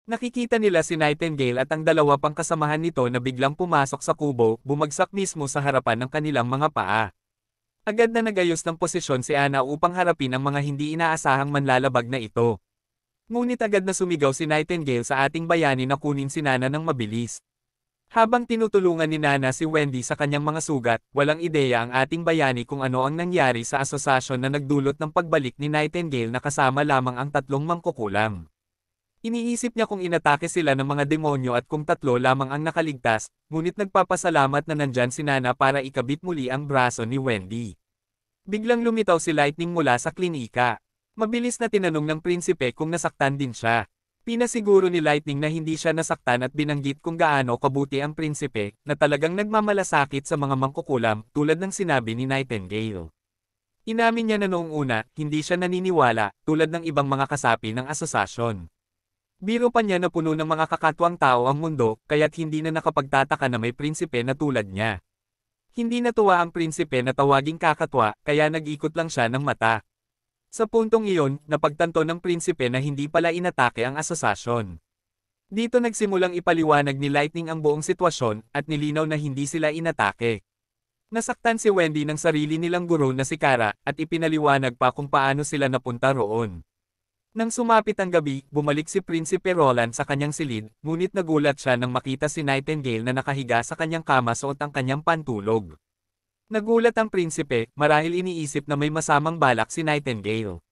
Nakikita nila si Nightingale at ang dalawa pang kasamahan nito na biglang pumasok sa kubo, bumagsak mismo sa harapan ng kanilang mga paa. Agad na nagayos ng posisyon si Ana upang harapin ang mga hindi inaasahang manlalabag na ito. Ngunit agad na sumigaw si Nightingale sa ating bayani na kunin si Nana ng mabilis. Habang tinutulungan ni Nana si Wendy sa kanyang mga sugat, walang ideya ang ating bayani kung ano ang nangyari sa asosasyon na nagdulot ng pagbalik ni Nightingale na kasama lamang ang tatlong mangkukulam. Iniisip niya kung inatake sila ng mga demonyo at kung tatlo lamang ang nakaligtas, ngunit nagpapasalamat na nandyan si Nana para ikabit muli ang braso ni Wendy. Biglang lumitaw si Lightning mula sa klinika. Mabilis na tinanong ng prinsipe kung nasaktan din siya. Pinasiguro ni Lightning na hindi siya nasaktan at binanggit kung gaano kabuti ang prinsipe, na talagang nagmamalasakit sa mga mangkukulam, tulad ng sinabi ni Nightingale. Inamin niya na noong una, hindi siya naniniwala, tulad ng ibang mga kasapi ng asosasyon. Biro pa niya na puno ng mga kakatwang tao ang mundo, kaya't hindi na nakapagtataka na may prinsipe na tulad niya. Hindi natuwa ang prinsipe na tawaging kakatwa, kaya nag-ikot lang siya ng mata. Sa puntong iyon, napagtanto ng prinsipe na hindi pala inatake ang asosasyon. Dito nagsimulang ipaliwanag ni Lightning ang buong sitwasyon, at nilinaw na hindi sila inatake. Nasaktan si Wendy ng sarili nilang guro na si Kara, at ipinaliwanag pa kung paano sila napunta roon. Nang sumapit ang gabi, bumalik si Prinsipe Roland sa kanyang silid, ngunit nagulat siya nang makita si Nightingale na nakahiga sa kanyang kama suot ang kanyang pantulog. Nagulat ang prinsipe, marahil iniisip na may masamang balak si Nightingale.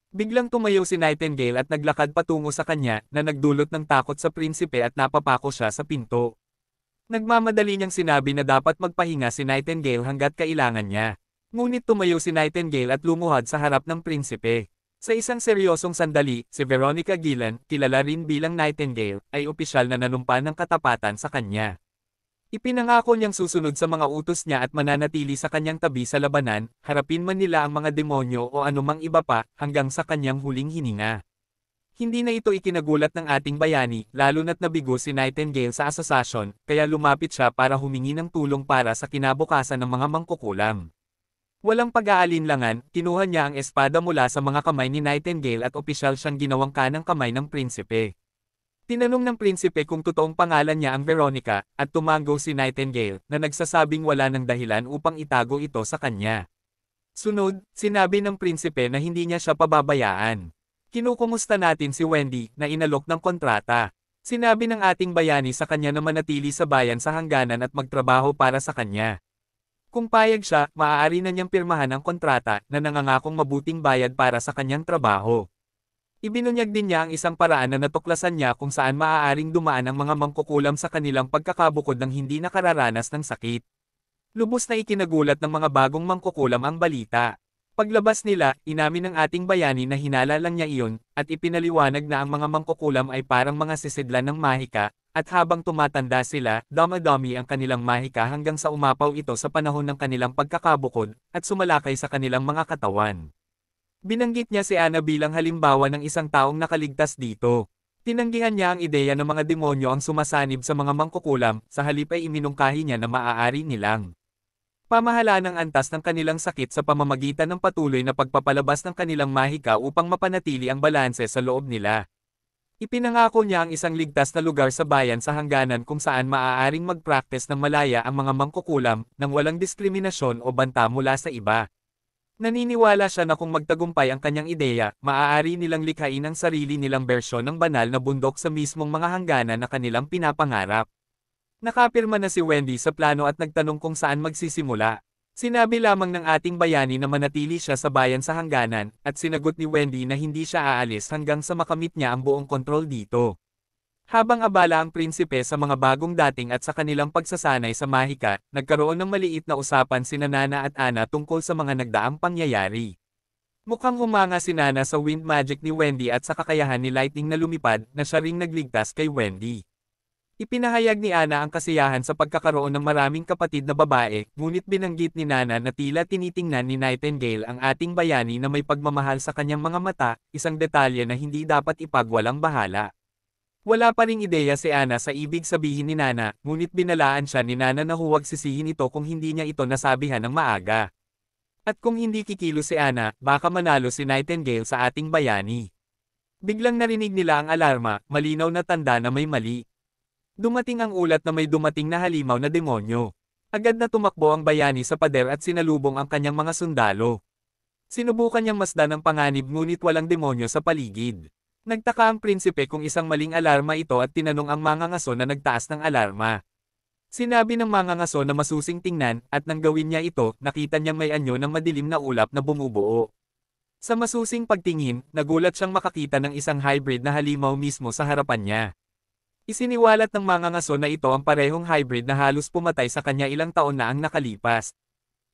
Biglang tumayo si Nightingale at naglakad patungo sa kanya, na nagdulot ng takot sa prinsipe at napapako siya sa pinto. Nagmamadali niyang sinabi na dapat magpahinga si Nightingale hanggat kailangan niya. Ngunit tumayo si Nightingale at lumuhad sa harap ng prinsipe. Sa isang seryosong sandali, si Veronica Gillan, kilala rin bilang Nightingale, ay opisyal na nanumpa ng katapatan sa kanya. Ipinangako niyang susunod sa mga utos niya at mananatili sa kanyang tabi sa labanan, harapin man nila ang mga demonyo o anumang iba pa, hanggang sa kanyang huling hininga. Hindi na ito ikinagulat ng ating bayani, lalo na't nabigo si Nightingale sa asosasyon, kaya lumapit siya para humingi ng tulong para sa kinabukasan ng mga mangkukulam. Walang pag-aalinlangan, kinuha niya ang espada mula sa mga kamay ni Nightingale at opisyal siyang ginawang kanang kamay ng prinsipe. Tinanong ng prinsipe kung totoong pangalan niya ang Veronica, at tumango si Nightingale, na nagsasabing wala ng dahilan upang itago ito sa kanya. Sunod, sinabi ng prinsipe na hindi niya siya pababayaan. Kinukumusta natin si Wendy, na inalok ng kontrata. Sinabi ng ating bayani sa kanya na manatili sa bayan sa hangganan at magtrabaho para sa kanya. Kung payag siya, maaari na niyang pirmahan ang kontrata, na nangangakong mabuting bayad para sa kanyang trabaho. Ibinunyag din niya ang isang paraan na natuklasan niya kung saan maaaring dumaan ang mga mangkukulam sa kanilang pagkakabukod ng hindi nakararanas ng sakit. Lubos na ikinagulat ng mga bagong mangkukulam ang balita. Paglabas nila, inamin ng ating bayani na hinala lang niya iyon, at ipinaliwanag na ang mga mangkukulam ay parang mga sisidlan ng mahika, at habang tumatanda sila, dama-dami ang kanilang mahika hanggang sa umapaw ito sa panahon ng kanilang pagkakabukod, at sumalakay sa kanilang mga katawan. Binanggit niya si Ana bilang halimbawa ng isang taong nakaligtas dito. Tinanggihan niya ang ideya ng mga demonyo ang sumasanib sa mga mangkukulam, sa halip ay iminungkahi niya na maaari nilang pamahalaan ang antas ng kanilang sakit sa pamamagitan ng patuloy na pagpapalabas ng kanilang mahika upang mapanatili ang balanse sa loob nila. Ipinangako niya ang isang ligtas na lugar sa bayan sa hangganan kung saan maaaring mag-practice ng malaya ang mga mangkukulam, nang walang diskriminasyon o banta mula sa iba. Naniniwala siya na kung magtagumpay ang kanyang ideya, maaari nilang likhain ang sarili nilang bersyon ng banal na bundok sa mismong mga hangganan na kanilang pinapangarap. Nakapirma na si Wendy sa plano at nagtanong kung saan magsisimula. Sinabi lamang ng ating bayani na manatili siya sa bayan sa hangganan, at sinagot ni Wendy na hindi siya aalis hanggang sa makamit niya ang buong kontrol dito. Habang abala ang prinsipe sa mga bagong dating at sa kanilang pagsasanay sa mahika, nagkaroon ng maliit na usapan sina Nana at Ana tungkol sa mga nagdaang pangyayari. Mukhang humanga si Nana sa wind magic ni Wendy at sa kakayahan ni Lightning na lumipad, na siya ring nagligtas kay Wendy. Ipinahayag ni Ana ang kasiyahan sa pagkakaroon ng maraming kapatid na babae, ngunit binanggit ni Nana na tila tinitingnan ni Nightingale ang ating bayani na may pagmamahal sa kanyang mga mata, isang detalye na hindi dapat ipagwalang bahala. Wala pa ring ideya si Ana sa ibig sabihin ni Nana, ngunit binalaan siya ni Nana na huwag sisihin ito kung hindi niya ito nasabihan ng maaga. At kung hindi kikilos si Ana, baka manalo si Nightingale sa ating bayani. Biglang narinig nila ang alarma, malinaw na tanda na may mali. Dumating ang ulat na may dumating na halimaw na demonyo. Agad na tumakbo ang bayani sa pader at sinalubong ang kanyang mga sundalo. Sinubukan niyang masdan ang panganib ngunit walang demonyo sa paligid. Nagtaka ang prinsipe kung isang maling alarma ito at tinanong ang mangangaso na nagtaas ng alarma. Sinabi ng mangangaso na masusing tingnan at nang gawin niya ito, nakita niyang may anyo ng madilim na ulap na bumubuo. Sa masusing pagtingin, nagulat siyang makakita ng isang hybrid na halimaw mismo sa harapan niya. Isiniwalat ng mangangaso na ito ang parehong hybrid na halos pumatay sa kanya ilang taon na ang nakalipas.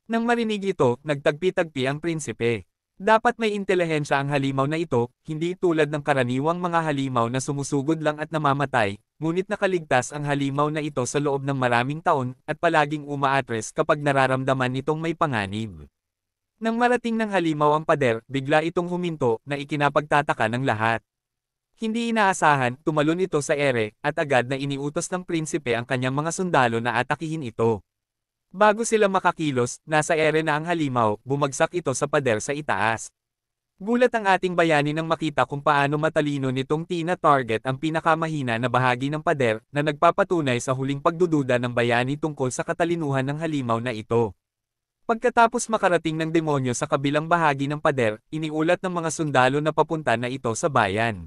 Nang marinig ito, nagtagpi-tagpi ang prinsipe. Dapat may intelihensya ang halimaw na ito, hindi tulad ng karaniwang mga halimaw na sumusugod lang at namamatay, ngunit nakaligtas ang halimaw na ito sa loob ng maraming taon at palaging umaatres kapag nararamdaman nitong may panganib. Nang marating ng halimaw ang pader, bigla itong huminto na ikinapagtataka ng lahat. Hindi inaasahan, tumalon ito sa ere, at agad na iniutos ng prinsipe ang kanyang mga sundalo na atakihin ito. Bago sila makakilos, nasa ere na ang halimaw, bumagsak ito sa pader sa itaas. Gulat ang ating bayani nang makita kung paano matalino nitong Tina target ang pinakamahina na bahagi ng pader, na nagpapatunay sa huling pagdududa ng bayani tungkol sa katalinuhan ng halimaw na ito. Pagkatapos makarating ng demonyo sa kabilang bahagi ng pader, iniulat ng mga sundalo na papunta na ito sa bayan.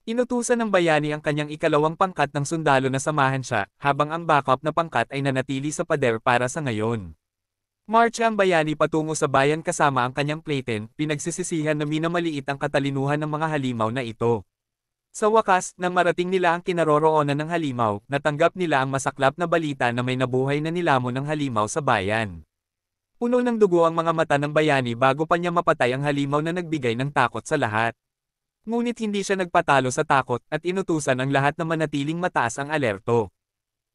Inutusan ng bayani ang kanyang ikalawang pangkat ng sundalo na samahan siya, habang ang backup na pangkat ay nanatili sa pader para sa ngayon. Marcha ang bayani patungo sa bayan kasama ang kanyang platen, pinagsisisihan na minamaliit ang katalinuhan ng mga halimaw na ito. Sa wakas, nang marating nila ang kinaroroonan ng halimaw, natanggap nila ang masaklap na balita na may nabuhay na nilamon ng halimaw sa bayan. Puno ng dugo ang mga mata ng bayani bago pa niya mapatay ang halimaw na nagbigay ng takot sa lahat. Ngunit hindi siya nagpatalo sa takot at inutusan ang lahat na manatiling mataas ang alerto.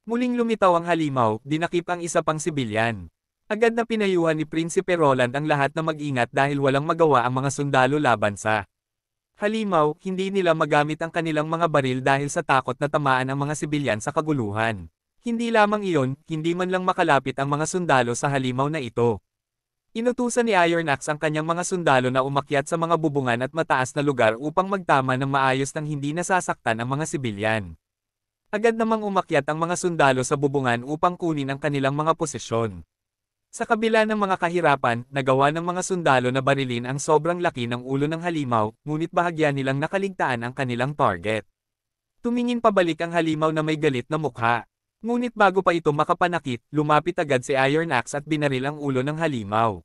Muling lumitaw ang halimaw, dinakip ang isa pang sibilyan. Agad na pinayuhan ni Prinsipe Roland ang lahat na mag-ingat dahil walang magawa ang mga sundalo laban sa halimaw. Hindi nila magamit ang kanilang mga baril dahil sa takot na tamaan ang mga sibilyan sa kaguluhan. Hindi lamang iyon, hindi man lang makalapit ang mga sundalo sa halimaw na ito. Inutusan ni Iron Axe ang kanyang mga sundalo na umakyat sa mga bubungan at mataas na lugar upang magtama ng maayos nang hindi nasasaktan ang mga sibilyan. Agad namang umakyat ang mga sundalo sa bubungan upang kunin ang kanilang mga posisyon. Sa kabila ng mga kahirapan, nagawa ng mga sundalo na barilin ang sobrang laki ng ulo ng halimaw, ngunit bahagya nilang nakaligtaan ang kanilang target. Tumingin pabalik ang halimaw na may galit na mukha. Ngunit bago pa ito makapanakit, lumapit agad si Iron Axe at binaril ang ulo ng halimaw.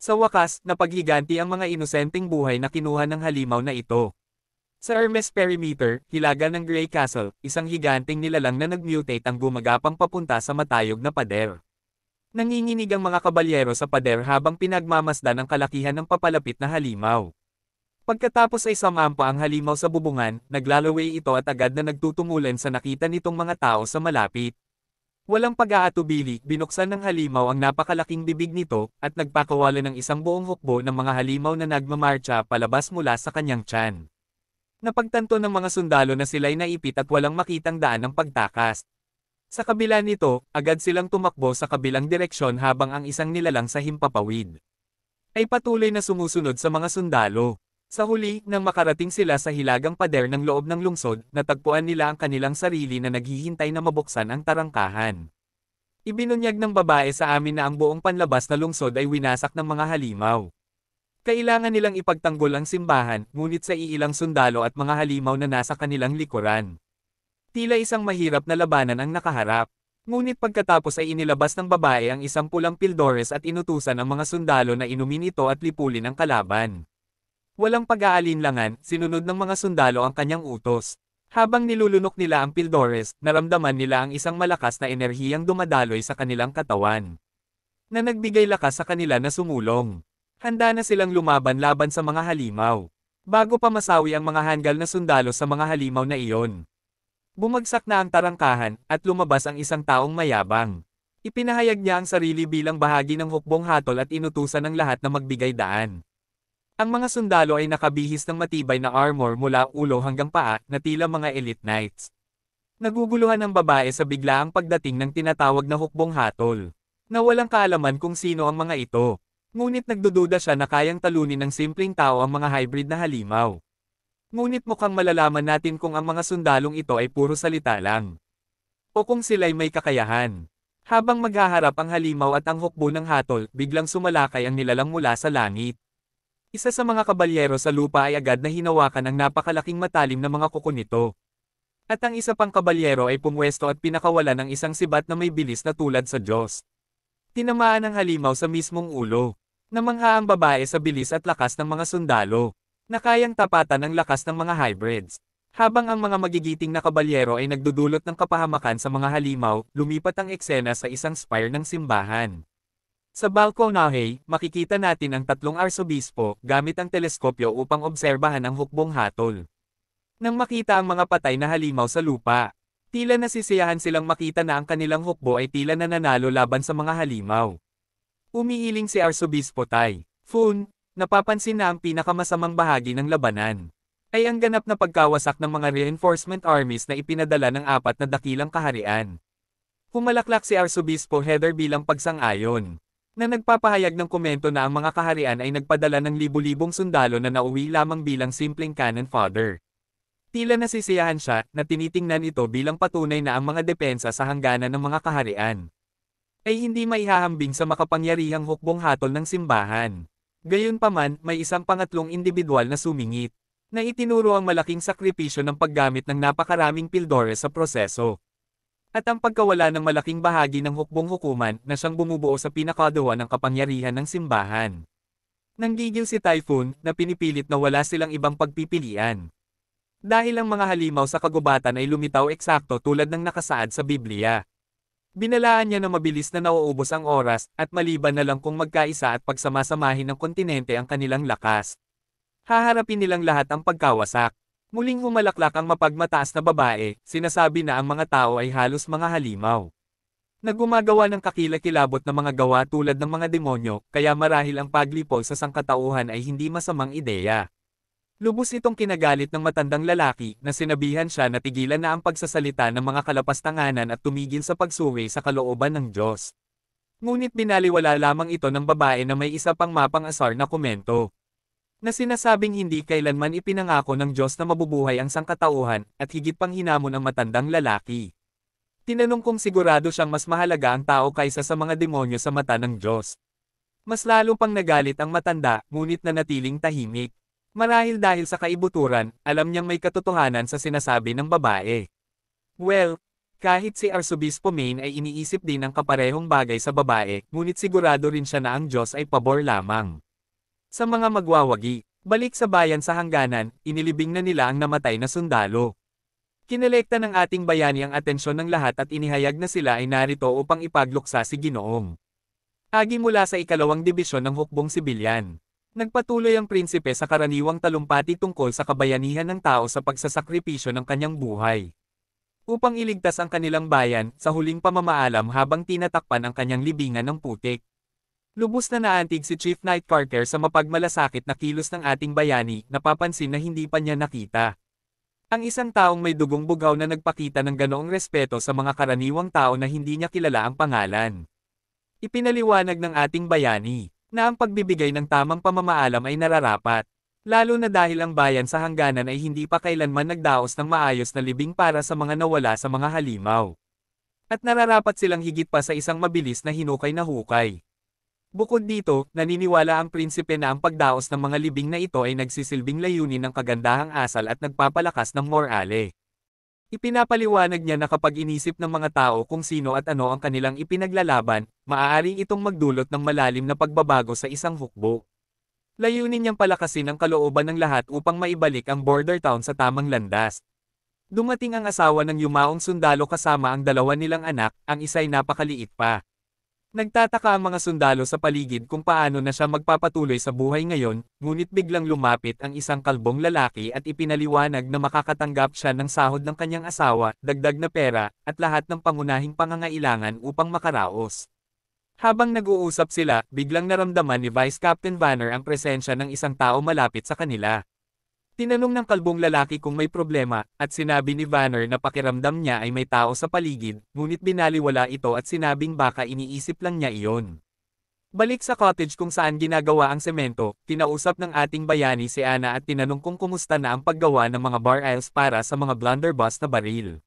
Sa wakas, napaghiganti ang mga inosenteng buhay na kinuha ng halimaw na ito. Sa Hermes Perimeter, hilaga ng Grey Castle, isang higanteng nilalang na nag-mutate ang gumagapang papunta sa matayog na pader. Nanginginig ang mga kabalyero sa pader habang pinagmamasdan ang kalakihan ng papalapit na halimaw. Pagkatapos ay sumampa ang halimaw sa bubungan, naglalaway ito at agad na nagtutumulan sa nakita nitong mga tao sa malapit. Walang pag-aatubili, binuksan ng halimaw ang napakalaking bibig nito, at nagpakawala ng isang buong hukbo ng mga halimaw na nagmamarcha palabas mula sa kanyang tiyan. Napagtanto ng mga sundalo na sila'y naipit at walang makitang daan ng pagtakas. Sa kabila nito, agad silang tumakbo sa kabilang direksyon habang ang isang nilalang sa himpapawid ay patuloy na sumusunod sa mga sundalo. Sa huli, nang makarating sila sa hilagang pader ng loob ng lungsod, natagpuan nila ang kanilang sarili na naghihintay na mabuksan ang tarangkahan. Ibinunyag ng babae sa amin na ang buong panlabas na lungsod ay winasak ng mga halimaw. Kailangan nilang ipagtanggol ang simbahan, ngunit sa iilang sundalo at mga halimaw na nasa kanilang likuran. Tila isang mahirap na labanan ang nakaharap. Ngunit pagkatapos ay inilabas ng babae ang isang pulang pildores at inutusan ang mga sundalo na inumin ito at lipulin ang kalaban. Walang pag-aalinlangan, sinunod ng mga sundalo ang kanyang utos. Habang nilulunok nila ang pildores, naramdaman nila ang isang malakas na enerhiyang dumadaloy sa kanilang katawan, na nagbigay lakas sa kanila na sumulong. Handa na silang lumaban laban sa mga halimaw. Bago pa masawi ang mga hanggal na sundalo sa mga halimaw na iyon, bumagsak na ang tarangkahan, at lumabas ang isang taong mayabang. Ipinahayag niya ang sarili bilang bahagi ng hukbong hatol at inutusan ng lahat na magbigay daan. Ang mga sundalo ay nakabihis ng matibay na armor mula ulo hanggang paa, na tila mga elite knights. Naguguluhan ang babae sa biglaang pagdating ng tinatawag na hukbong hatol, na walang kaalaman kung sino ang mga ito. Ngunit nagdududa siya na kayang talunin ng simpleng tao ang mga hybrid na halimaw. Ngunit mukhang malalaman natin kung ang mga sundalong ito ay puro salita lang. O kung sila'y may kakayahan. Habang maghaharap ang halimaw at ang hukbo ng hatol, biglang sumalakay ang nilalang mula sa langit. Isa sa mga kabalyero sa lupa ay agad na hinawakan ang napakalaking matalim na mga kuko nito. At ang isa pang kabalyero ay pumwesto at pinakawalan ng isang sibat na may bilis na tulad sa Diyos. Tinamaan ang halimaw sa mismong ulo. Namangha ang babae sa bilis at lakas ng mga sundalo, na kayang tapatan ang lakas ng mga hybrids. Habang ang mga magigiting na kabalyero ay nagdudulot ng kapahamakan sa mga halimaw, lumipat ang eksena sa isang spire ng simbahan. Sa balkonahe, makikita natin ang tatlong arsobispo gamit ang teleskopyo upang obserbahan ang hukbong hatol. Nang makita ang mga patay na halimaw sa lupa, tila nasisiyahan silang makita na ang kanilang hukbo ay tila nananalo laban sa mga halimaw. Umiiling si Arsobispo Typhoon, napapansin na ang pinakamasamang bahagi ng labanan ay ang ganap na pagkawasak ng mga reinforcement armies na ipinadala ng apat na dakilang kaharian. Humalaklak si Arsobispo Heather bilang pagsang-ayon, na nagpapahayag ng komento na ang mga kaharian ay nagpadala ng libu-libong sundalo na nauwi lamang bilang simpleng cannon fodder. Tila nasisiyahan siya na tinitingnan ito bilang patunay na ang mga depensa sa hangganan ng mga kaharian ay hindi maihahambing sa makapangyarihang hukbong hatol ng simbahan. Gayunpaman, may isang pangatlong individual na sumingit, na itinuro ang malaking sakripisyo ng paggamit ng napakaraming pildores sa proseso. At ang pagkawala ng malaking bahagi ng hukbong hukuman na siyang bumubuo sa pinakadawa ng kapangyarihan ng simbahan. Nanggigil si Typhoon na pinipilit na wala silang ibang pagpipilian. Dahil ang mga halimaw sa kagubatan ay lumitaw eksakto tulad ng nakasaad sa Biblia. Binalaan niya na mabilis na nauubos ang oras at maliban na lang kung magkaisa at pagsamasamahin ng kontinente ang kanilang lakas. Haharapin nilang lahat ang pagkawasak. Muling humalaklak ang mapagmataas na babae, sinasabi na ang mga tao ay halos mga halimaw. Nagumagawa ng kakilakilabot na mga gawa tulad ng mga demonyo, kaya marahil ang paglipol sa sangkatauhan ay hindi masamang ideya. Lubos itong kinagalit ng matandang lalaki na sinabihan siya na tigilan na ang pagsasalita ng mga kalapastanganan at tumigil sa pagsuwi sa kalooban ng Diyos. Ngunit binaliwala lamang ito ng babae na may isa pang mapang-asar na komento, na sinasabing hindi kailanman ipinangako ng Diyos na mabubuhay ang sangkatauhan, at higit pang hinamon ang matandang lalaki. Tinanong kung sigurado siyang mas mahalaga ang tao kaysa sa mga demonyo sa mata ng Diyos. Mas lalo pang nagalit ang matanda, ngunit nanatiling tahimik. Marahil dahil sa kaibuturan, alam niyang may katotohanan sa sinasabi ng babae. Well, kahit si Arsobispo Maine ay iniisip din ang kaparehong bagay sa babae, ngunit sigurado rin siya na ang Diyos ay pabor lamang. Sa mga magwawagi, balik sa bayan sa hangganan, inilibing na nila ang namatay na sundalo. Kinolekta ng ating bayani ang atensyon ng lahat at inihayag na sila ay narito upang ipagluksa si Ginoong Agi mula sa ikalawang dibisyon ng hukbong sibilyan. Nagpatuloy ang prinsipe sa karaniwang talumpati tungkol sa kabayanihan ng tao sa pagsasakripisyo ng kanyang buhay, upang iligtas ang kanilang bayan sa huling pamamaalam habang tinatakpan ang kanyang libingan ng putik. Lubos na naantig si Chief Knight Carter sa mapagmalasakit na kilos ng ating bayani, napapansin na hindi pa niya nakita. Ang isang taong may dugong bugaw na nagpakita ng ganoong respeto sa mga karaniwang tao na hindi niya kilala ang pangalan. Ipinaliwanag ng ating bayani, na ang pagbibigay ng tamang pamamaalam ay nararapat. Lalo na dahil ang bayan sa hangganan ay hindi pa kailanman nagdaos ng maayos na libing para sa mga nawala sa mga halimaw. At nararapat silang higit pa sa isang mabilis na hinukay na hukay. Bukod dito, naniniwala ang prinsipe na ang pagdaos ng mga libing na ito ay nagsisilbing layunin ng kagandahang asal at nagpapalakas ng morale. Ipinapaliwanag niya na kapag inisip ng mga tao kung sino at ano ang kanilang ipinaglalaban, maaaring itong magdulot ng malalim na pagbabago sa isang hukbo. Layunin niyang palakasin ang kalooban ng lahat upang maibalik ang border town sa tamang landas. Dumating ang asawa ng yumaong sundalo kasama ang dalawa nilang anak, ang isa'y napakaliit pa. Nagtataka ang mga sundalo sa paligid kung paano na siya magpapatuloy sa buhay ngayon, ngunit biglang lumapit ang isang kalbong lalaki at ipinaliwanag na makakatanggap siya ng sahod ng kanyang asawa, dagdag na pera, at lahat ng pangunahing pangangailangan upang makaraos. Habang nag-uusap sila, biglang naramdaman ni Vice Captain Vanner ang presensya ng isang tao malapit sa kanila. Tinanong ng kalbong lalaki kung may problema, at sinabi ni Vanner na pakiramdam niya ay may tao sa paligid, ngunit binaliwala ito at sinabing baka iniisip lang niya iyon. Balik sa cottage kung saan ginagawa ang semento, kinausap ng ating bayani si Ana at tinanong kung kumusta na ang paggawa ng mga bar aisles para sa mga blunderbuss na baril.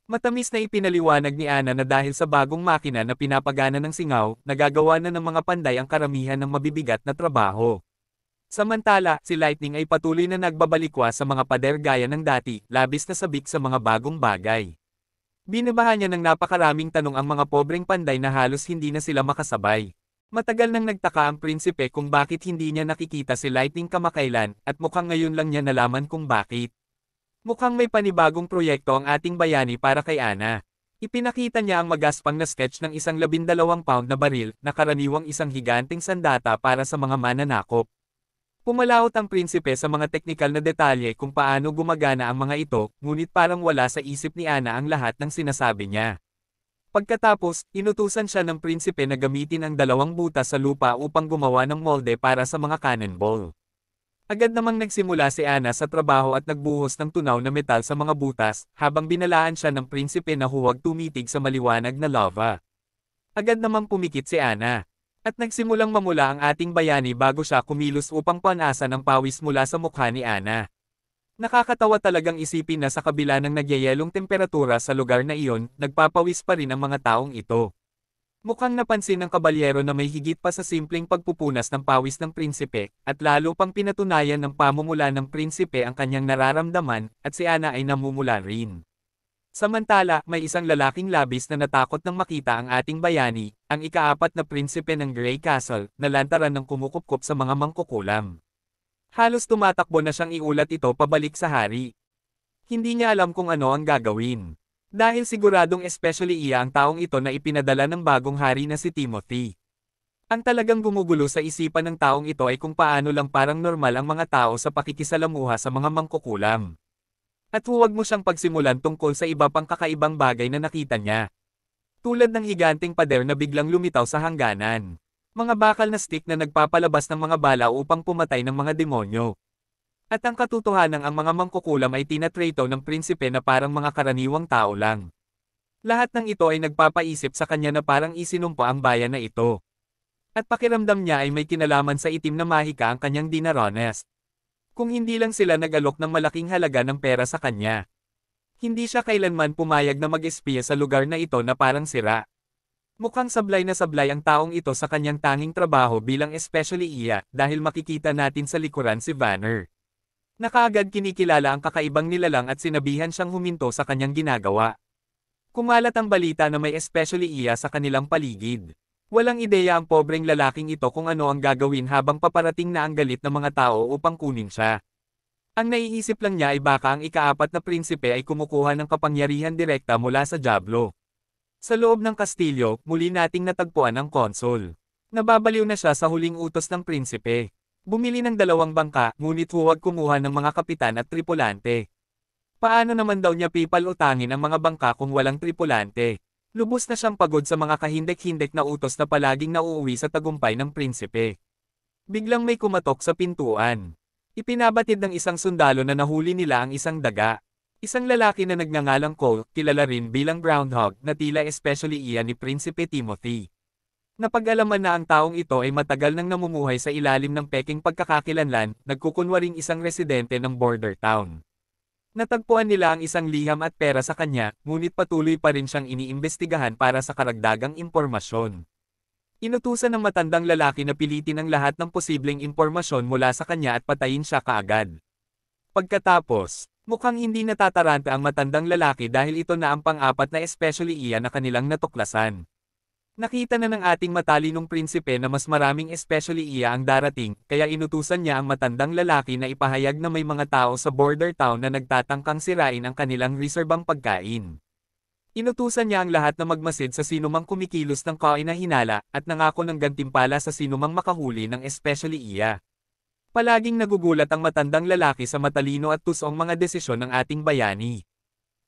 Matamis na ipinaliwanag ni Ana na dahil sa bagong makina na pinapagana ng singaw, nagagawa na ng mga panday ang karamihan ng mabibigat na trabaho. Samantala, si Lightning ay patuloy na nagbabalikwa sa mga pader gaya ng dati, labis na sabik sa mga bagong bagay. Binabahan niya ng napakaraming tanong ang mga pobreng panday na halos hindi na sila makasabay. Matagal nang nagtaka ang prinsipe kung bakit hindi niya nakikita si Lightning kamakailan, at mukhang ngayon lang niya nalaman kung bakit. Mukhang may panibagong proyekto ang ating bayani para kay Ana. Ipinakita niya ang magaspang na sketch ng isang 12 pound na baril na karaniwang isang higanteng sandata para sa mga mananakop. Pumalaot ang prinsipe sa mga teknikal na detalye kung paano gumagana ang mga ito, ngunit parang wala sa isip ni Ana ang lahat ng sinasabi niya. Pagkatapos, inutusan siya ng prinsipe na gamitin ang 2 butas sa lupa upang gumawa ng molde para sa mga cannonball. Agad namang nagsimula si Ana sa trabaho at nagbuhos ng tunaw na metal sa mga butas, habang binalaan siya ng prinsipe na huwag tumitig sa maliwanag na lava. Agad namang pumikit si Ana. At nagsimulang mamula ang ating bayani bago siya kumilos upang panasan ang pawis mula sa mukha ni Ana. Nakakatawa talagang isipin na sa kabila ng nagyayelong temperatura sa lugar na iyon, nagpapawis pa rin ang mga taong ito. Mukhang napansin ng kabalyero na may higit pa sa simpleng pagpupunas ng pawis ng prinsipe, at lalo pang pinatunayan ng pamumula ng prinsipe ang kanyang nararamdaman, at si Ana ay namumula rin. Samantala, may isang lalaking labis na natakot nang makita ang ating bayani, ang ika-4 na prinsipe ng Grey Castle, na lantaran ng kumukupkup sa mga mangkukulam. Halos tumatakbo na siyang iulat ito pabalik sa hari. Hindi niya alam kung ano ang gagawin. Dahil siguradong especially iya ang taong ito na ipinadala ng bagong hari na si Timothy. Ang talagang gumugulo sa isipan ng taong ito ay kung paano lang parang normal ang mga tao sa pakikisalamuha sa mga mangkukulam. At huwag mo siyang pagsimulan tungkol sa iba pang kakaibang bagay na nakita niya. Tulad ng higanteng pader na biglang lumitaw sa hangganan. Mga bakal na stick na nagpapalabas ng mga bala upang pumatay ng mga demonyo. At ang katotohanan ang mga mangkukulam ay tinatrato ng prinsipe na parang mga karaniwang tao lang. Lahat ng ito ay nagpapaisip sa kanya na parang isinumpa ang bayan na ito. At pakiramdam niya ay may kinalaman sa itim na mahika ang kanyang dinarones. Kung hindi lang sila nag-alok ng malaking halaga ng pera sa kanya. Hindi siya kailanman pumayag na mag-espiya sa lugar na ito na parang sira. Mukhang sablay na sablay ang taong ito sa kanyang tanging trabaho bilang especially iya, dahil makikita natin sa likuran si Vanner. Nakaagad kinikilala ang kakaibang nilalang at sinabihan siyang huminto sa kanyang ginagawa. Kumalat ang balita na may especially iya sa kanilang paligid. Walang ideya ang pobreng lalaking ito kung ano ang gagawin habang paparating na ang galit ng mga tao upang kunin siya. Ang naiisip lang niya ay baka ang ika-4 na prinsipe ay kumukuha ng kapangyarihan direkta mula sa Diablo. Sa loob ng kastilyo, muli nating natagpuan ang konsul. Nababaliw na siya sa huling utos ng prinsipe. Bumili ng 2 bangka, ngunit huwag kumuha ng mga kapitan at tripulante. Paano naman daw niya pipalutangin ang mga bangka kung walang tripulante? Lubos na siyang pagod sa mga kahindek-hindek na utos na palaging nauuwi sa tagumpay ng prinsipe. Biglang may kumatok sa pintuan. Ipinabatid ng isang sundalo na nahuli nila ang isang daga. Isang lalaki na nagngangalang Cole, kilala rin bilang Groundhog, na tila especially iya ni Prinsipe Timothy. Napag-alaman na ang taong ito ay matagal nang namumuhay sa ilalim ng peking pagkakakilanlan, nagkukunwaring isang residente ng border town. Natagpuan nila ang isang liham at pera sa kanya, ngunit patuloy pa rin siyang iniimbestigahan para sa karagdagang impormasyon. Inutusan ng matandang lalaki na pilitin ang lahat ng posibleng impormasyon mula sa kanya at patayin siya kaagad. Pagkatapos, mukhang hindi natataranta ang matandang lalaki dahil ito na ang pang-4 na especially iya na kanilang natuklasan. Nakita na ng ating matalinong prinsipe na mas maraming especially iya ang darating, kaya inutusan niya ang matandang lalaki na ipahayag na may mga tao sa border town na nagtatangkang sirain ang kanilang reserbang pagkain. Inutusan niya ang lahat na magmasid sa sinumang kumikilos ng kainahinala, at nangako ng gantimpala sa sinumang makahuli ng especially iya. Palaging nagugulat ang matandang lalaki sa matalino at tusong mga desisyon ng ating bayani.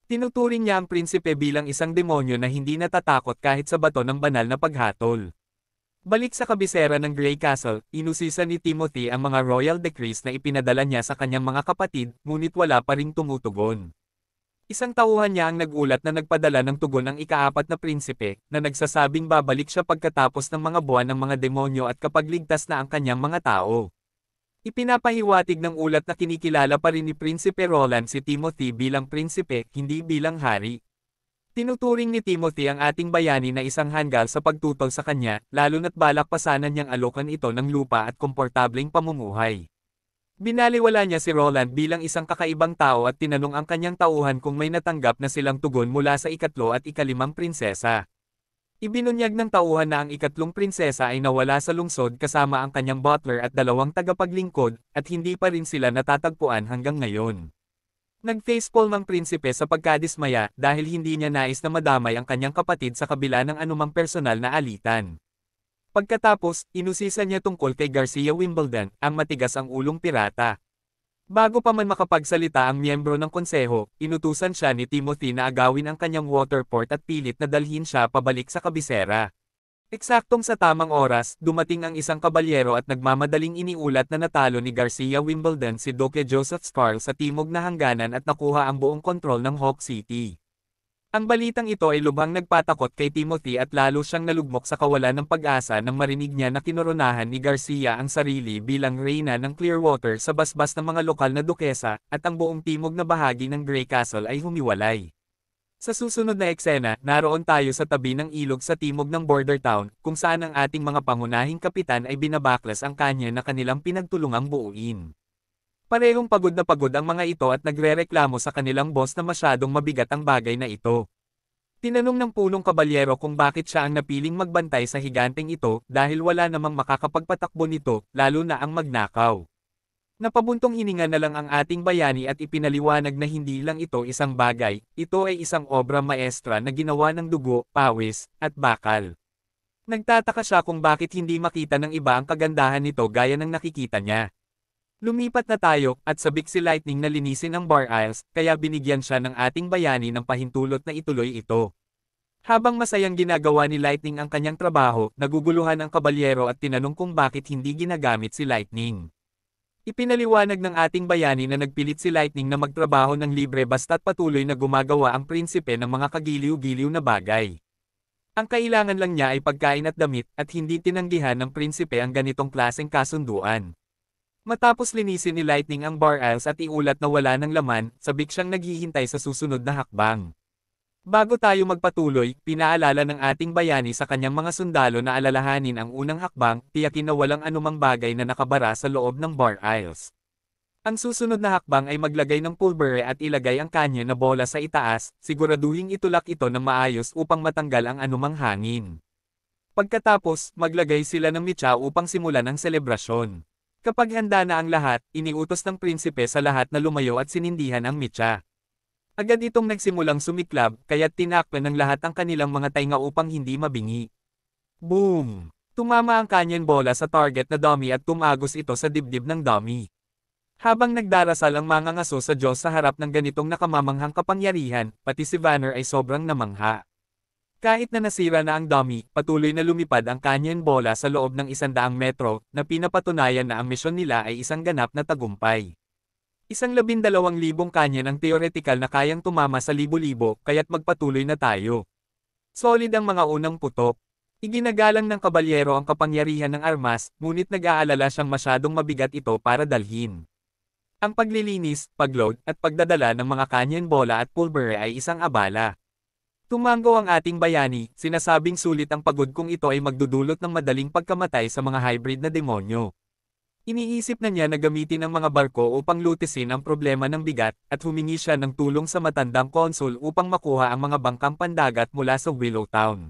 Tinuturing niya ang prinsipe bilang isang demonyo na hindi natatakot kahit sa bato ng banal na paghatol. Balik sa kabisera ng Grey Castle, inusisa ni Timothy ang mga royal decrees na ipinadala niya sa kanyang mga kapatid, ngunit wala pa ring tumutugon. Isang tauhan niya ang nagulat na nagpadala ng tugon ng ikaapat na prinsipe, na nagsasabing babalik siya pagkatapos ng mga buwan ng mga demonyo at kapag ligtas na ang kanyang mga tao. Ipinapahiwatig ng ulat na kinikilala pa rin ni Prinsipe Roland si Timothy bilang prinsipe, hindi bilang hari. Tinuturing ni Timothy ang ating bayani na isang hanggal sa pagtutol sa kanya, lalo na't balak pa sana niyang alokan ito ng lupa at komportableng pamumuhay. Binaliwala niya si Roland bilang isang kakaibang tao at tinanong ang kanyang tauhan kung may natanggap na silang tugon mula sa ikatlo at ikalimang prinsesa. Ibinunyag ng tauhan na ang ikatlong prinsesa ay nawala sa lungsod kasama ang kanyang butler at dalawang tagapaglingkod, at hindi pa rin sila natatagpuan hanggang ngayon. Nag-facepalm ang prinsipe sa pagkadismaya dahil hindi niya nais na madamay ang kanyang kapatid sa kabila ng anumang personal na alitan. Pagkatapos, inusisan niya tungkol kay Garcia Wimbledon, ang matigas ang ulong pirata. Bago pa man makapagsalita ang miyembro ng konseho, inutusan siya ni Timothy na agawin ang kanyang waterport at pilit na dalhin siya pabalik sa kabisera. Eksaktong sa tamang oras, dumating ang isang kabalyero at nagmamadaling iniulat na natalo ni Garcia Wimbledon si Duque Joseph Scarl sa timog na hangganan at nakuha ang buong kontrol ng Hawk City. Ang balitang ito ay lubhang nagpatakot kay Timothy at lalo siyang nalugmok sa kawalan ng pag-asa nang marinig niya na kinoronahan ni Garcia ang sarili bilang reyna ng Clearwater sa basbas ng mga lokal na dukesa, at ang buong timog na bahagi ng Grey Castle ay humiwalay. Sa susunod na eksena, naroon tayo sa tabi ng ilog sa timog ng border town, kung saan ang ating mga pangunahing kapitan ay binabaklas ang kanya na kanilang pinagtulungang buuin. Parehong pagod na pagod ang mga ito at nagrereklamo sa kanilang boss na masyadong mabigat ang bagay na ito. Tinanong ng punong kabalyero kung bakit siya ang napiling magbantay sa higanteng ito dahil wala namang makakapagpatakbo nito, lalo na ang magnakaw. Napabuntong hininga na lang ang ating bayani at ipinaliwanag na hindi lang ito isang bagay, ito ay isang obra maestra na ginawa ng dugo, pawis, at bakal. Nagtataka siya kung bakit hindi makita ng iba ang kagandahan nito gaya ng nakikita niya. Lumipat na tayo, at sabik si Lightning na linisin ang bar aisles, kaya binigyan siya ng ating bayani ng pahintulot na ituloy ito. Habang masayang ginagawa ni Lightning ang kanyang trabaho, naguguluhan ang kabalyero at tinanong kung bakit hindi ginagamit si Lightning. Ipinaliwanag ng ating bayani na nagpilit si Lightning na magtrabaho ng libre basta't patuloy na gumagawa ang prinsipe ng mga kagiliw-giliw na bagay. Ang kailangan lang niya ay pagkain at damit, at hindi tinanggihan ng prinsipe ang ganitong klaseng kasunduan. Matapos linisin ni Lightning ang bar aisles at iulat na wala ng laman, sabik siyang naghihintay sa susunod na hakbang. Bago tayo magpatuloy, pinaalala ng ating bayani sa kanyang mga sundalo na alalahanin ang unang hakbang, tiyakin na walang anumang bagay na nakabara sa loob ng bar aisles. Ang susunod na hakbang ay maglagay ng pulbere at ilagay ang kanya na bola sa itaas, siguraduhing itulak ito ng maayos upang matanggal ang anumang hangin. Pagkatapos, maglagay sila ng mitsa upang simulan ang selebrasyon. Kapag handa na ang lahat, iniutos ng prinsipe sa lahat na lumayo at sinindihan ang mitsa. Agad itong nagsimulang sumiklab, kaya't tinakpan ng lahat ang kanilang mga tainga upang hindi mabingi. Boom! Tumama ang kanyan bola sa target na dummy at tumagos ito sa dibdib ng dummy. Habang nagdarasal ang mga ngaso sa Diyos sa harap ng ganitong nakamamanghang kapangyarihan, pati si Vanner ay sobrang namangha. Kahit na nasira na ang dummy, patuloy na lumipad ang kanyan bola sa loob ng 100 metro, na pinapatunayan na ang misyon nila ay isang ganap na tagumpay. 12,000 kanyan ang teoretikal na kayang tumama sa libo-libo, kaya't magpatuloy na tayo. Solid ang mga unang putok. Iginagalang ng kabalyero ang kapangyarihan ng armas, ngunit nag-aalala siyang masyadong mabigat ito para dalhin. Ang paglilinis, pagload, at pagdadala ng mga kanyan bola at pulbere ay isang abala. Tumango ang ating bayani, sinasabing sulit ang pagod kung ito ay magdudulot ng madaling pagkamatay sa mga hybrid na demonyo. Iniisip na niya na gamitin ang mga barko upang lutisin ang problema ng bigat, at humingi siya ng tulong sa matandang konsul upang makuha ang mga bangkang pandagat mula sa Willowtown.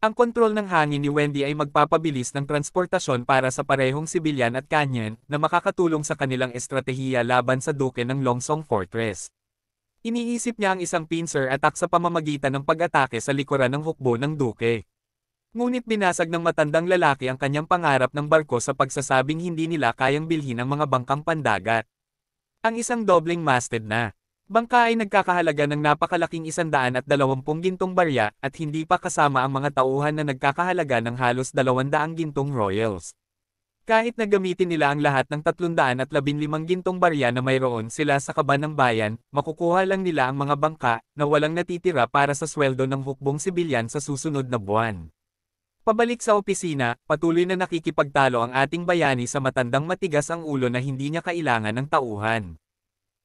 Ang kontrol ng hangin ni Wendy ay magpapabilis ng transportasyon para sa parehong sibilyan at kanyan, na makakatulong sa kanilang estratehiya laban sa duke ng Longsong Fortress. Iniisip niya ang isang pincer attack sa pamamagitan ng pag-atake sa likuran ng hukbo ng duke. Ngunit binasag ng matandang lalaki ang kanyang pangarap ng barko sa pagsasabing hindi nila kayang bilhin ang mga bangkang pandagat. Ang isang dobleng masted na bangka ay nagkakahalaga ng napakalaking 120 gintong barya, at hindi pa kasama ang mga tauhan na nagkakahalaga ng halos 200 gintong royals. Kahit na gamitin nila ang lahat ng 315 gintong barya na mayroon sila sa kaban ng bayan, makukuha lang nila ang mga bangka na walang natitira para sa sweldo ng hukbong sibilyan sa susunod na buwan. Pabalik sa opisina, patuloy na nakikipagtalo ang ating bayani sa matandang matigas ang ulo na hindi niya kailangan ng tauhan.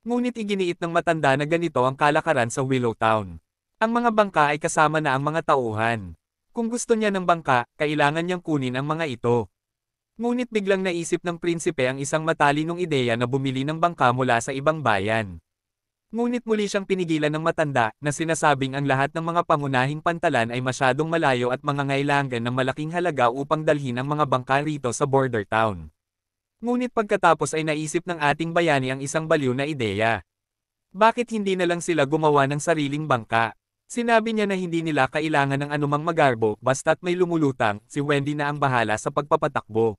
Ngunit iginiit ng matanda na ganito ang kalakaran sa Willowtown. Ang mga bangka ay kasama na ang mga tauhan. Kung gusto niya ng bangka, kailangan niyang kunin ang mga ito. Ngunit biglang naisip ng prinsipe ang isang matalinong ideya na bumili ng bangka mula sa ibang bayan. Ngunit muli siyang pinigilan ng matanda na sinasabing ang lahat ng mga pangunahing pantalan ay masyadong malayo at mangangailangan ng malaking halaga upang dalhin ang mga bangka rito sa border town. Ngunit pagkatapos ay naisip ng ating bayani ang isang baliw na ideya. Bakit hindi na lang sila gumawa ng sariling bangka? Sinabi niya na hindi nila kailangan ng anumang magarbo basta't may lumulutang, si Wendy na ang bahala sa pagpapatakbo.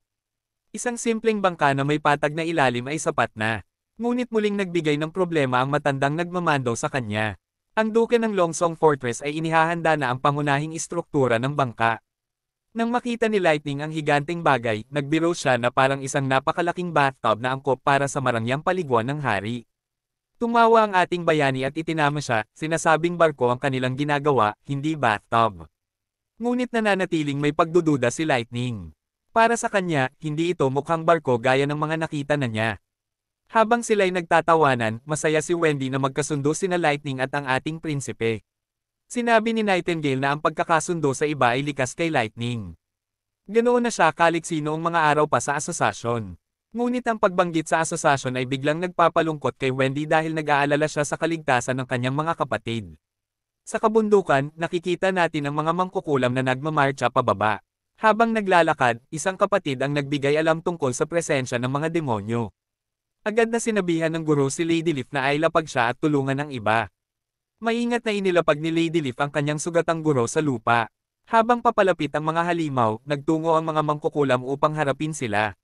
Isang simpleng bangka na may patag na ilalim ay sapat na. Ngunit muling nagbigay ng problema ang matandang nagmamando sa kanya. Ang duke ng Longsong Fortress ay inihahanda na ang pangunahing istruktura ng bangka. Nang makita ni Lightning ang higanteng bagay, nagbiro siya na parang isang napakalaking bathtub na angkop para sa marangyang paliguan ng hari. Tumawa ang ating bayani at itinama siya, sinasabing barko ang kanilang ginagawa, hindi bathtub. Ngunit nananatiling may pagdududa si Lightning. Para sa kanya, hindi ito mukhang barko gaya ng mga nakita na niya. Habang sila'y nagtatawanan, masaya si Wendy na magkasundo sina Lightning at ang ating prinsipe. Sinabi ni Nightingale na ang pagkakasundo sa iba ay likas kay Lightning. Ganoon na siya kaliksi noong mga araw pa sa asosasyon. Ngunit ang pagbanggit sa asosasyon ay biglang nagpapalungkot kay Wendy dahil nag-aalala siya sa kaligtasan ng kanyang mga kapatid. Sa kabundukan, nakikita natin ang mga mangkukulam na nagmamarcha pababa. Habang naglalakad, isang kapatid ang nagbigay alam tungkol sa presensya ng mga demonyo. Agad na sinabihan ng guro si Lady Leaf na ay lapag siya at tulungan ng iba. Maingat na inilapag ni Lady Leaf ang kanyang sugatang guro sa lupa. Habang papalapit ang mga halimaw, nagtungo ang mga mangkukulam upang harapin sila.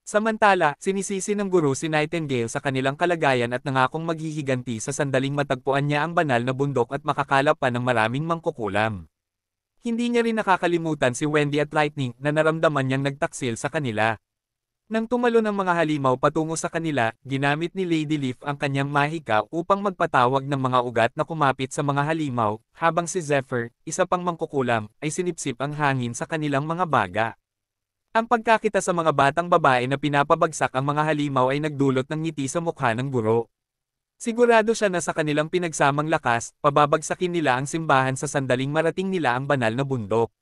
Samantala, sinisisi ng guro si Nightingale sa kanilang kalagayan at nangakong maghihiganti sa sandaling matagpuan niya ang banal na bundok at makakalap pa ng maraming mangkukulam. Hindi niya rin nakakalimutan si Wendy at Lightning na naramdaman niyang nagtaksil sa kanila. Nang tumalon ang mga halimaw patungo sa kanila, ginamit ni Lady Leaf ang kanyang mahika upang magpatawag ng mga ugat na kumapit sa mga halimaw, habang si Zephyr, isa pang mangkukulam, ay sinipsip ang hangin sa kanilang mga baga. Ang pagkakita sa mga batang babae na pinapabagsak ang mga halimaw ay nagdulot ng ngiti sa mukha ng guro. Sigurado siya na sa kanilang pinagsamang lakas, pababagsakin nila ang simbahan sa sandaling marating nila ang banal na bundok.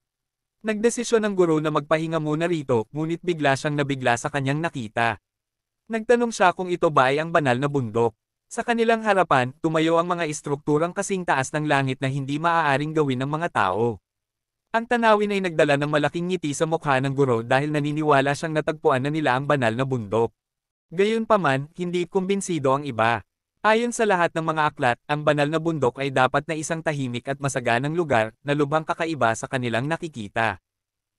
Nagdesisyon ang guro na magpahinga muna rito, ngunit bigla siyang nabigla sa kanyang nakita. Nagtanong siya kung ito ba ay ang banal na bundok. Sa kanilang harapan, tumayo ang mga istrukturang kasing taas ng langit na hindi maaaring gawin ng mga tao. Ang tanawin ay nagdala ng malaking ngiti sa mukha ng guro dahil naniniwala siyang natagpuan na nila ang banal na bundok. Gayunpaman, hindi kumbinsido ang iba. Ayon sa lahat ng mga aklat, ang banal na bundok ay dapat na isang tahimik at masaganang lugar na lubhang kakaiba sa kanilang nakikita.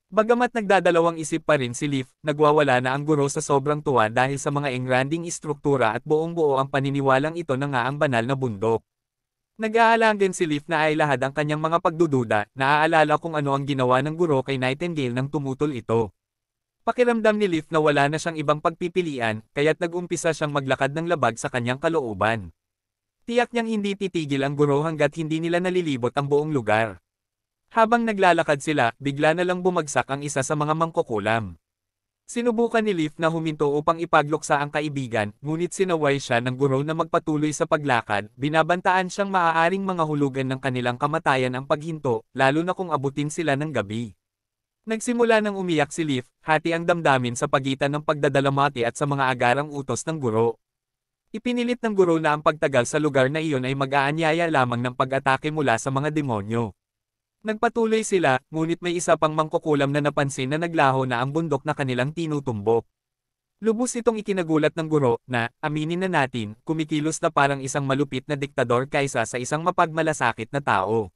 Bagamat nagdadalawang isip pa rin si Leaf, nagwawala na ang guro sa sobrang tuwa dahil sa mga engranding istruktura at buong-buo ang paniniwalang ito na nga ang banal na bundok. Nag-aalang din si Leaf na ay lahad ang kanyang mga pagdududa, naaalala kung ano ang ginawa ng guro kay Nightingale nang tumutol ito. Pakiramdam ni Leaf na wala na siyang ibang pagpipilian, kaya't nag-umpisa siyang maglakad ng labag sa kanyang kalooban. Tiyak niyang hindi titigil ang guro hanggat hindi nila nalilibot ang buong lugar. Habang naglalakad sila, bigla na lang bumagsak ang isa sa mga mangkukulam. Sinubukan ni Leaf na huminto upang ipagluksa ang kaibigan, ngunit sinaway siya ng guro na magpatuloy sa paglakad, binabantaan siyang maaaring mga hulugan ng kanilang kamatayan ang paghinto, lalo na kung abutin sila ng gabi. Nagsimula nang umiyak si Leaf, hati ang damdamin sa pagitan ng pagdadalamati at sa mga agarang utos ng guro. Ipinilit ng guro na ang pagtagal sa lugar na iyon ay mag-aanyaya lamang ng pag-atake mula sa mga demonyo. Nagpatuloy sila, ngunit may isa pang mangkukulam na napansin na naglaho na ang bundok na kanilang tinutumbok. Lubos itong ikinagulat ng guro na, aminin na natin, kumikilos na parang isang malupit na diktador kaysa sa isang mapagmalasakit na tao.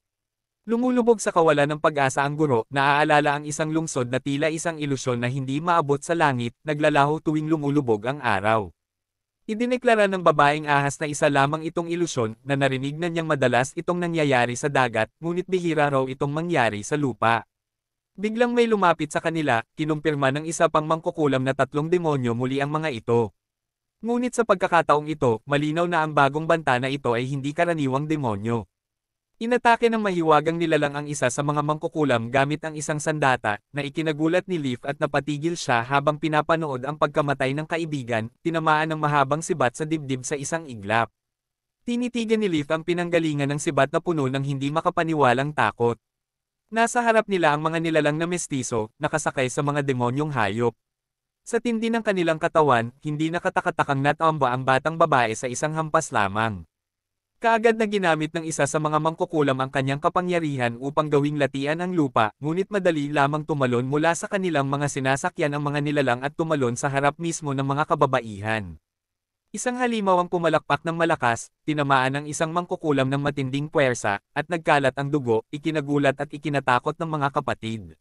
Lumulubog sa kawalan ng pag-asa ang guro, naaalala ang isang lungsod na tila isang ilusyon na hindi maabot sa langit, naglalaho tuwing lumulubog ang araw. Idineklara ng babaeng ahas na isa lamang itong ilusyon, na narinig na niyang madalas itong nangyayari sa dagat, ngunit bihira raw itong mangyari sa lupa. Biglang may lumapit sa kanila, kinumpirma ng isa pang mangkukulam na 3 demonyo muli ang mga ito. Ngunit sa pagkakataong ito, malinaw na ang bagong banta na ito ay hindi karaniwang demonyo. Inatake ng mahiwagang nilalang ang isa sa mga mangkukulam gamit ang isang sandata, na ikinagulat ni Leaf at napatigil siya habang pinapanood ang pagkamatay ng kaibigan, tinamaan ng mahabang sibat sa dibdib sa isang iglap. Tinitigan ni Leaf ang pinanggalingan ng sibat na puno ng hindi makapaniwalang takot. Nasa harap nila ang mga nilalang na mestizo, nakasakay sa mga demonyong hayop. Sa tindi ng kanilang katawan, hindi nakatakatakang natamba ang batang babae sa isang hampas lamang. Kaagad na ginamit ng isa sa mga mangkukulam ang kanyang kapangyarihan upang gawing latian ang lupa, ngunit madali lamang tumalon mula sa kanilang mga sinasakyan ang mga nilalang at tumalon sa harap mismo ng mga kababaihan. Isang halimaw ang pumalakpak ng malakas, tinamaan ng isang mangkukulam ng matinding puwersa, at nagkalat ang dugo, ikinagulat at ikinatakot ng mga kapatid.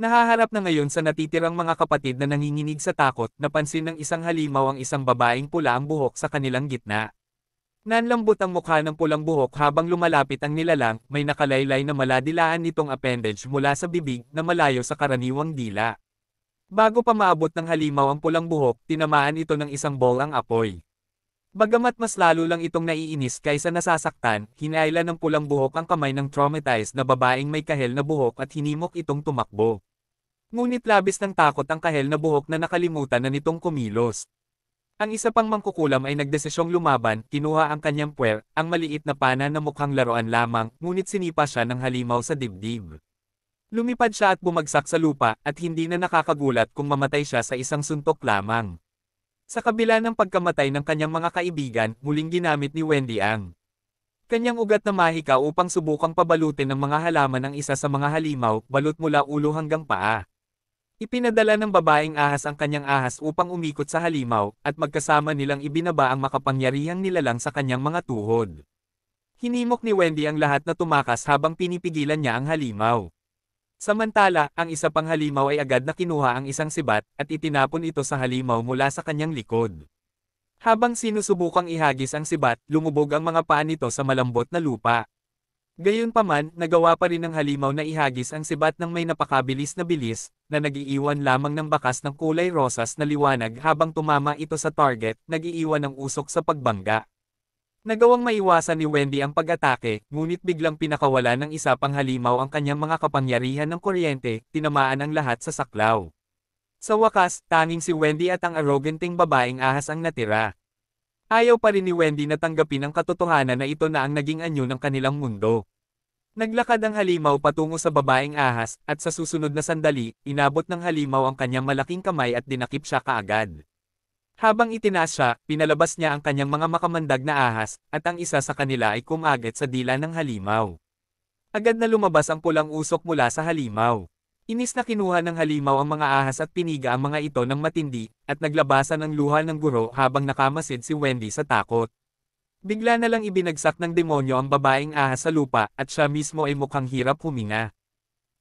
Nahaharap na ngayon sa natitirang mga kapatid na nanginginig sa takot, napansin ng isang halimaw ang isang babaeng pula ang buhok sa kanilang gitna. Nanlambot ang mukha ng pulang buhok habang lumalapit ang nilalang, may nakalaylay na maladilaan nitong appendage mula sa bibig na malayo sa karaniwang dila. Bago pa maabot ng halimaw ang pulang buhok, tinamaan ito ng isang bolang apoy. Bagamat mas lalo lang itong naiinis kaysa nasasaktan, hinailan ng pulang buhok ang kamay ng traumatized na babaeng may kahel na buhok at hinimok itong tumakbo. Ngunit labis ng takot ang kahel na buhok na nakalimutan na nitong kumilos. Ang isa pang mangkukulam ay nagdesisyong lumaban, kinuha ang kanyang puwer, ang maliit na pana na mukhang laruan lamang, ngunit sinipa siya ng halimaw sa dibdib. Lumipad siya at bumagsak sa lupa, at hindi na nakakagulat kung mamatay siya sa isang suntok lamang. Sa kabila ng pagkamatay ng kanyang mga kaibigan, muling ginamit ni Wendy ang kanyang ugat na mahika upang subukang pabalutin ng mga halaman ang isa sa mga halimaw, balot mula ulo hanggang paa. Ipinadala ng babaeng ahas ang kanyang ahas upang umikot sa halimaw, at magkasama nilang ibinaba ang makapangyarihang nilalang sa kanyang mga tuhod. Hinimok ni Wendy ang lahat na tumakas habang pinipigilan niya ang halimaw. Samantala, ang isa pang halimaw ay agad na kinuha ang isang sibat, at itinapon ito sa halimaw mula sa kanyang likod. Habang sinusubukang ihagis ang sibat, lumubog ang mga paa nito sa malambot na lupa. Gayunpaman, nagawa pa rin ng halimaw na ihagis ang sibat ng may napakabilis na bilis, na nag-iiwan lamang ng bakas ng kulay rosas na liwanag habang tumama ito sa target, nag-iiwan ng usok sa pagbangga. Nagawang maiwasan ni Wendy ang pag-atake, ngunit biglang pinakawala ng isa pang halimaw ang kanyang mga kapangyarihan ng kuryente, tinamaan ang lahat sa saklaw. Sa wakas, tanging si Wendy at ang arroganting babaeng ahas ang natira. Ayaw pa rin ni Wendy na tanggapin ang katotohanan na ito na ang naging anyo ng kanilang mundo. Naglakad ang halimaw patungo sa babaeng ahas, at sa susunod na sandali, inabot ng halimaw ang kanyang malaking kamay at dinakip siya kaagad. Habang itinaas siya, pinalabas niya ang kanyang mga makamandag na ahas, at ang isa sa kanila ay kumagit sa dila ng halimaw. Agad na lumabas ang pulang usok mula sa halimaw. Inis na kinuha ng halimaw ang mga ahas at piniga ang mga ito ng matindi, at naglabasan ng luha ng guro habang nakamasid si Wendy sa takot. Bigla na lang ibinagsak ng demonyo ang babaeng ahas sa lupa, at siya mismo ay mukhang hirap huminga.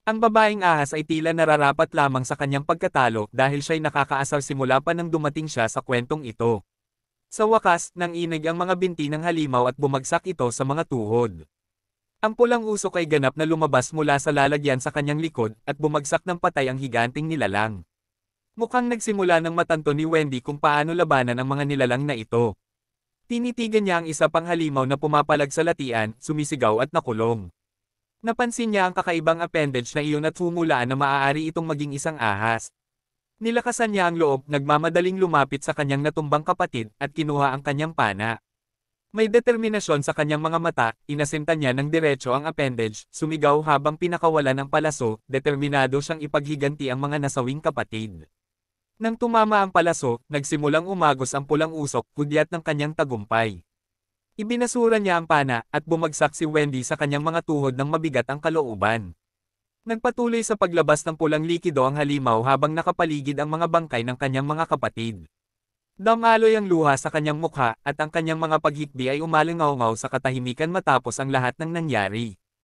Ang babaeng ahas ay tila nararapat lamang sa kanyang pagkatalo dahil siya'y nakakaasar simula pa nang dumating siya sa kwentong ito. Sa wakas, nanginig ang mga binti ng halimaw at bumagsak ito sa mga tuhod. Ang pulang usok ay ganap na lumabas mula sa lalagyan sa kanyang likod, at bumagsak ng patay ang higanting nilalang. Mukhang nagsimula ng matanto ni Wendy kung paano labanan ang mga nilalang na ito. Tinitigan niya ang isa pang halimaw na pumapalag sa latian, sumisigaw at nakulong. Napansin niya ang kakaibang appendage na iyon at humulaan na maaari itong maging isang ahas. Nilakasan niya ang loob, nagmamadaling lumapit sa kanyang natumbang kapatid, at kinuha ang kanyang pana. May determinasyon sa kanyang mga mata, inasinta niya ng diretso ang appendage, sumigaw habang pinakawalan ng palaso, determinado siyang ipaghiganti ang mga nasawing kapatid. Nang tumama ang palaso, nagsimulang umagos ang pulang usok, hudyat ng kanyang tagumpay. Ibinasura niya ang pana, at bumagsak si Wendy sa kanyang mga tuhod ng mabigat ang kalooban. Nagpatuloy sa paglabas ng pulang likido ang halimaw habang nakapaligid ang mga bangkay ng kanyang mga kapatid. Damaloy ang luha sa kanyang mukha, at ang kanyang mga paghikbi ay umalingaw-ngaw sa katahimikan matapos ang lahat ng nangyari.